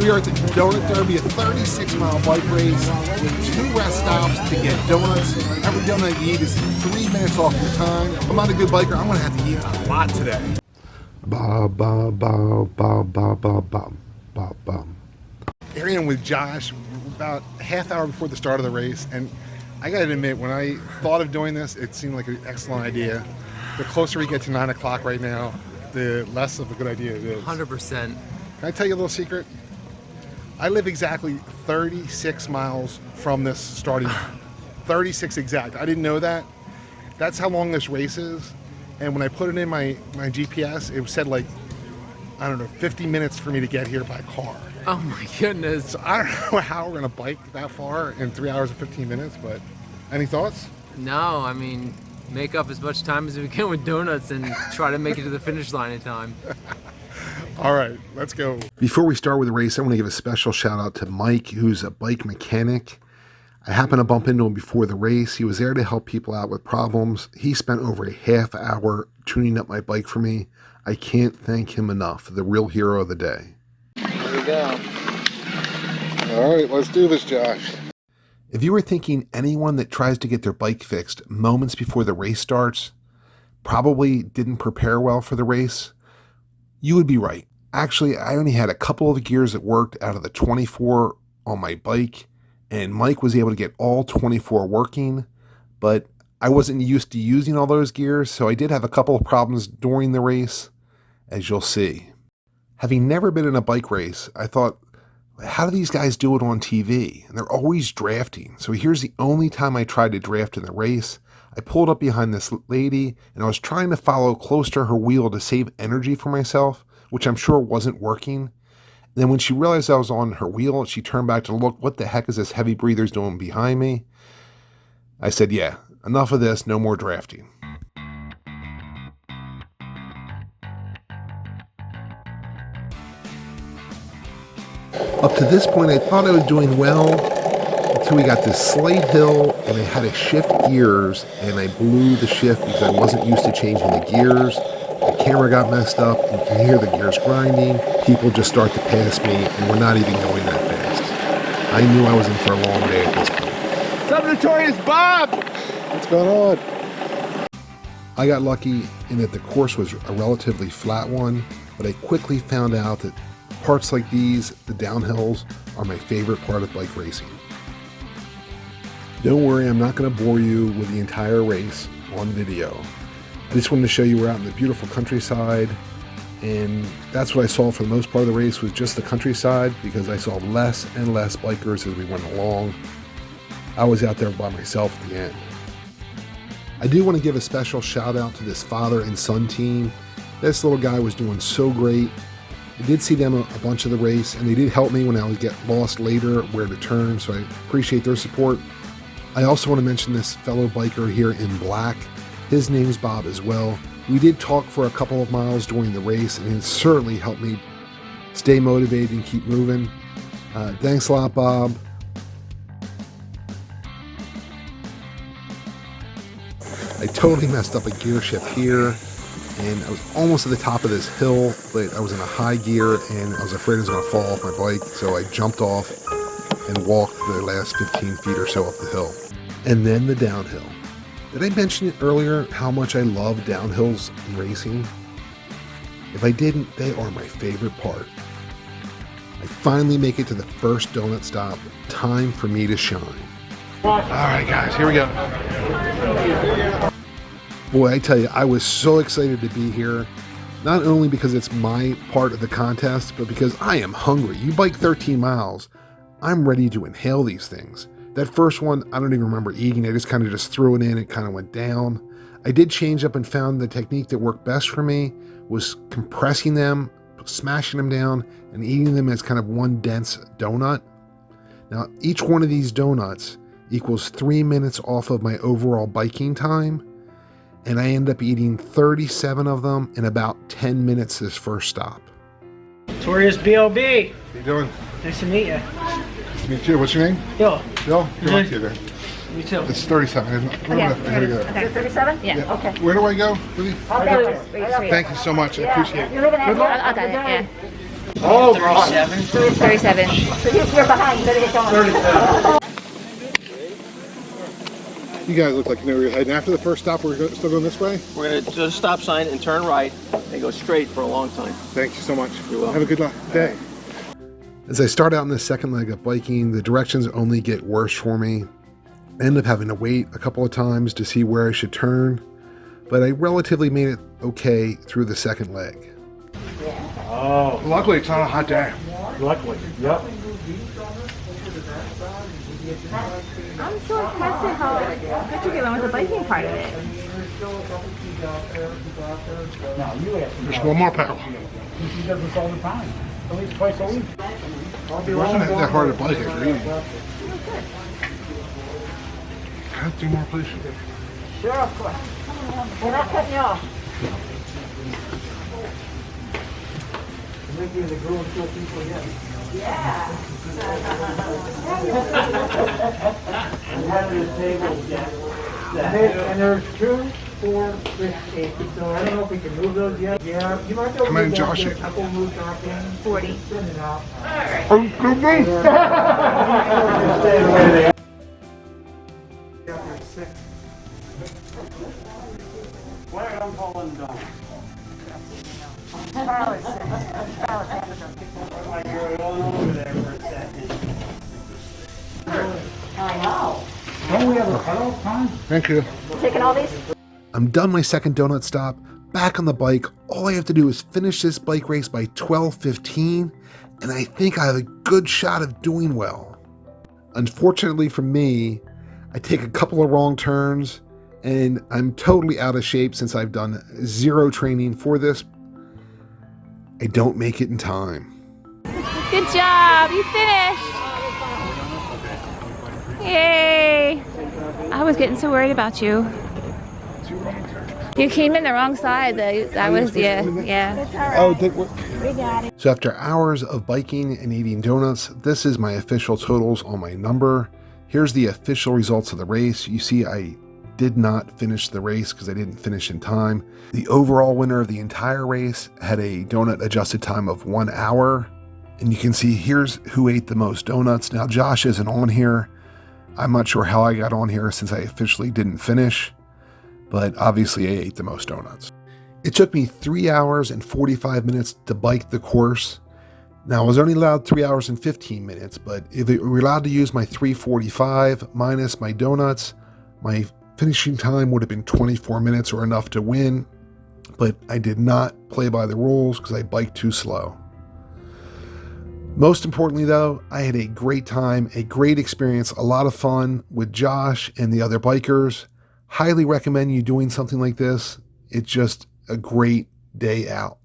We are at the Donut Derby, a 36-mile bike race with 2 rest stops to get donuts. Every donut you eat is 3 minutes off your time. If I'm not a good biker, I'm going to have to eat a lot today. Here I am with Josh about a half hour before the start of the race, and I gotta admit, when I thought of doing this, it seemed like an excellent idea. The closer we get to 9 o'clock right now, the less of a good idea it is. 100%. Can I tell you a little secret? I live exactly 36 miles from this starting. 36 exact. I didn't know that. That's how long this race is. And when I put it in my GPS, it said like, I don't know, 50 minutes for me to get here by car. Oh my goodness. So I don't know how we're gonna bike that far in 3 hours and 15 minutes, but any thoughts? No, I mean, make up as much time as we can with donuts and try to make it to the finish line in time. All right, let's go. Before we start with the race, I want to give a special shout out to Mike, who's a bike mechanic. I happened to bump into him before the race. He was there to help people out with problems. He spent over a half hour tuning up my bike for me. I can't thank him enough. The real hero of the day. Here we go. All right, let's do this, Josh. If you were thinking anyone that tries to get their bike fixed moments before the race starts probably didn't prepare well for the race, you would be right. Actually, I only had a couple of gears that worked out of the 24 on my bike, and Mike was able to get all 24 working, but I wasn't used to using all those gears, so I did have a couple of problems during the race, as you'll see. Having never been in a bike race, I thought, how do these guys do it on TV? And they're always drafting. So here's the only time I tried to draft in the race. I pulled up behind this lady, and I was trying to follow close to her wheel to save energy for myself, which I'm sure wasn't working. And then when she realized I was on her wheel, she turned back to look, what the heck is this heavy breather's doing behind me? I said, yeah, enough of this, no more drafting. Up to this point, I thought I was doing well until we got this slight hill and I had to shift gears, and I blew the shift because I wasn't used to changing the gears. The camera got messed up, and you can hear the gears grinding. People just start to pass me, and we're not even going that fast. I knew I was in for a long day at this point. What's up, Notorious Bob? What's going on? I got lucky in that the course was a relatively flat one, but I quickly found out that parts like these, the downhills, are my favorite part of bike racing. Don't worry, I'm not going to bore you with the entire race on video. I just wanted to show you we're out in the beautiful countryside, and that's what I saw for the most part of the race, was just the countryside, because I saw less and less bikers as we went along. I was out there by myself at the end. I do want to give a special shout out to this father and son team. This little guy was doing so great. I did see them a bunch of the race, and they did help me when I would get lost later where to turn, so I appreciate their support. I also want to mention this fellow biker here in black. His name's Bob as well. We did talk for a couple of miles during the race, and it certainly helped me stay motivated and keep moving. Thanks a lot, Bob. I totally messed up a gear shift here, and I was almost at the top of this hill, but I was in a high gear, and I was afraid I was going to fall off my bike, so I jumped off and walked the last 15 feet or so up the hill. And then the downhill. Did I mention it earlier how much I love downhills in racing? If I didn't, they are my favorite part. I finally make it to the first donut stop. Time for me to shine. All right, guys, here we go. Boy, I tell you, I was so excited to be here. Not only because it's my part of the contest, but because I am hungry. You bike 13 miles. I'm ready to inhale these things. That first one, I don't even remember eating. I just kind of threw it in. It kind of went down. I did change up and found the technique that worked best for me was compressing them, smashing them down, and eating them as kind of one dense donut. Now, each one of these donuts equals 3 minutes off of my overall biking time, and I end up eating 37 of them in about 10 minutes this first stop. Notorious B.O.B. How you doing? Nice to meet you. Nice to meet you. What's your name? Bill. Bill? Good luck to you there. Me too. It's 37, isn't it? Okay, 37? Yeah, okay. Where do I go? Really? Thank Thank you so much. I appreciate it. You're living at okay, yeah. Oh, God. 37. So you're behind. You better get going. You guys look like you know where you're heading. After the first stop, still going this way? We're going to do a stop sign and turn right and go straight for a long time. Thank you so much. You're welcome. Have a good day. As I start out in the second leg of biking, the directions only get worse for me. I end up having to wait a couple of times to see where I should turn, but I relatively made it okay through the second leg. Oh, Luckily, it's not a hot day. luckily. Yep. I'm so impressed at how good you're doing with the biking part of it. No, you asked me. Just one more pedal. He does this all the time. At least twice a week. It wasn't that hard to bike, it's really. Can I have 2 more, please? Sure, of course. We're not cutting you off. Maybe the girl and kill people again. Yeah. And there's 2, 4, 6, 8. So I don't know if we can move those yet. Yeah, you might be able to Come in, move Josh. a couple moves back in. 40. Send it out. Why are I'm falling down? Like you're going over there for a second. I know. Don't we have a cutoff time? Thank you. Taking all these? I'm done my second donut stop, back on the bike. All I have to do is finish this bike race by 12:15, and I think I have a good shot of doing well. Unfortunately for me, I take a couple of wrong turns, and I'm totally out of shape since I've done 0 training for this. I don't make it in time. Good job. You finished. Yay. I was getting so worried about you. You came in the wrong side. That was, yeah. Oh, We got it. So after hours of biking and eating donuts, this is my official totals on my number. Here's the official results of the race. You see I did not finish the race because I didn't finish in time. The overall winner of the entire race had a donut adjusted time of 1 hour. And you can see here's who ate the most donuts. Now Josh isn't on here. I'm not sure how I got on here since I officially didn't finish, but obviously I ate the most donuts. It took me 3 hours and 45 minutes to bike the course. Now I was only allowed 3 hours and 15 minutes, but if we were allowed to use my 3:45 minus my donuts, my finishing time would have been 24 minutes or enough to win, but I did not play by the rules because I biked too slow. Most importantly though, I had a great time, a great experience, a lot of fun with Josh and the other bikers. Highly recommend you doing something like this. It's just a great day out.